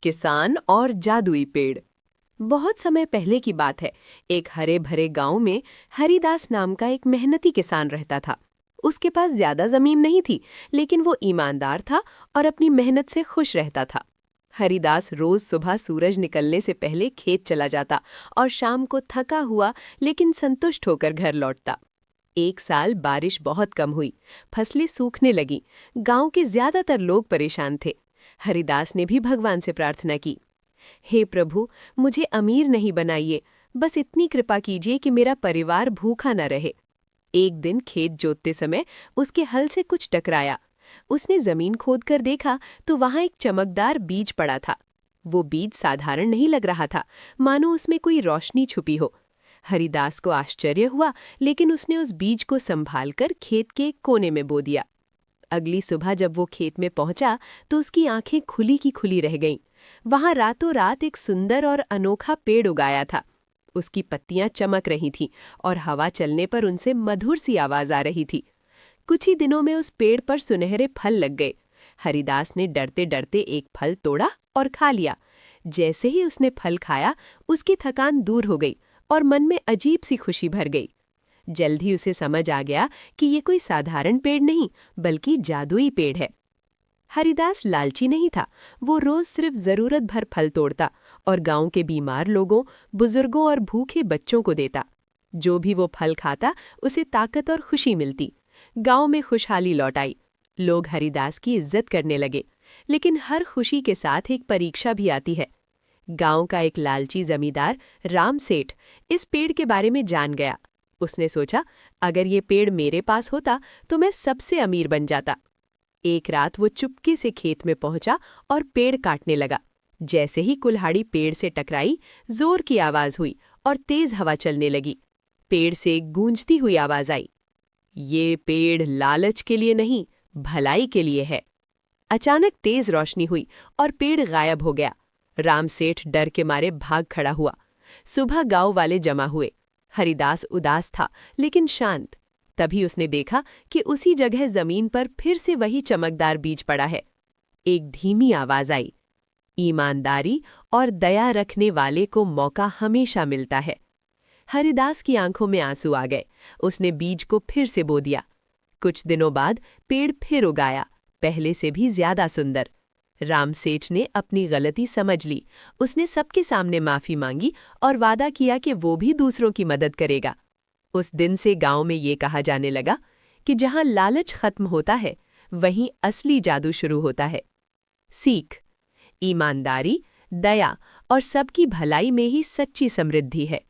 किसान और जादुई पेड़। बहुत समय पहले की बात है। एक हरे भरे गांव में हरिदास नाम का एक मेहनती किसान रहता था। उसके पास ज्यादा जमीन नहीं थी, लेकिन वो ईमानदार था और अपनी मेहनत से खुश रहता था। हरिदास रोज सुबह सूरज निकलने से पहले खेत चला जाता और शाम को थका हुआ लेकिन संतुष्ट होकर घर लौटता। एक साल बारिश बहुत कम हुई, फसलें सूखने लगी। गांव के ज्यादातर लोग परेशान थे। हरिदास ने भी भगवान से प्रार्थना की, हे प्रभु, मुझे अमीर नहीं बनाइए, बस इतनी कृपा कीजिए कि मेरा परिवार भूखा न रहे। एक दिन खेत जोतते समय उसके हल से कुछ टकराया। उसने जमीन खोदकर देखा तो वहां एक चमकदार बीज पड़ा था। वो बीज साधारण नहीं लग रहा था, मानो उसमें कोई रोशनी छुपी हो। हरिदास को आश्चर्य हुआ, लेकिन उसने उस बीज को संभालकर खेत के एक कोने में बो दिया। अगली सुबह जब वो खेत में पहुंचा तो उसकी आंखें खुली की खुली रह गईं। वहां रातों रात एक सुंदर और अनोखा पेड़ उगाया था। उसकी पत्तियां चमक रही थीं और हवा चलने पर उनसे मधुर सी आवाज आ रही थी। कुछ ही दिनों में उस पेड़ पर सुनहरे फल लग गए। हरिदास ने डरते डरते एक फल तोड़ा और खा लिया। जैसे ही उसने फल खाया, उसकी थकान दूर हो गई और मन में अजीब सी खुशी भर गई। जल्द ही उसे समझ आ गया कि ये कोई साधारण पेड़ नहीं, बल्कि जादुई पेड़ है। हरिदास लालची नहीं था। वो रोज सिर्फ जरूरत भर फल तोड़ता और गांव के बीमार लोगों, बुजुर्गों और भूखे बच्चों को देता। जो भी वो फल खाता, उसे ताकत और खुशी मिलती। गांव में खुशहाली लौट आई। लोग हरिदास की इज्जत करने लगे। लेकिन हर खुशी के साथ एक परीक्षा भी आती है। गांव का एक लालची जमींदार राम सेठ इस पेड़ के बारे में जान गया। उसने सोचा, अगर ये पेड़ मेरे पास होता तो मैं सबसे अमीर बन जाता। एक रात वो चुपके से खेत में पहुंचा और पेड़ काटने लगा। जैसे ही कुल्हाड़ी पेड़ से टकराई, जोर की आवाज हुई और तेज हवा चलने लगी। पेड़ से एक गूंजती हुई आवाज आई, ये पेड़ लालच के लिए नहीं, भलाई के लिए है। अचानक तेज रोशनी हुई और पेड़ गायब हो गया। राम सेठ डर के मारे भाग खड़ा हुआ। सुबह गांव वाले जमा हुए। हरिदास उदास था, लेकिन शांत। तभी उसने देखा कि उसी जगह जमीन पर फिर से वही चमकदार बीज पड़ा है। एक धीमी आवाज आई, ईमानदारी और दया रखने वाले को मौका हमेशा मिलता है। हरिदास की आंखों में आंसू आ गए। उसने बीज को फिर से बो दिया। कुछ दिनों बाद पेड़ फिर उगाया, पहले से भी ज्यादा सुंदर। राम सेठ ने अपनी गलती समझ ली। उसने सबके सामने माफी मांगी और वादा किया कि वो भी दूसरों की मदद करेगा। उस दिन से गांव में ये कहा जाने लगा कि जहां लालच खत्म होता है, वहीं असली जादू शुरू होता है। सीख: ईमानदारी, दया और सबकी भलाई में ही सच्ची समृद्धि है।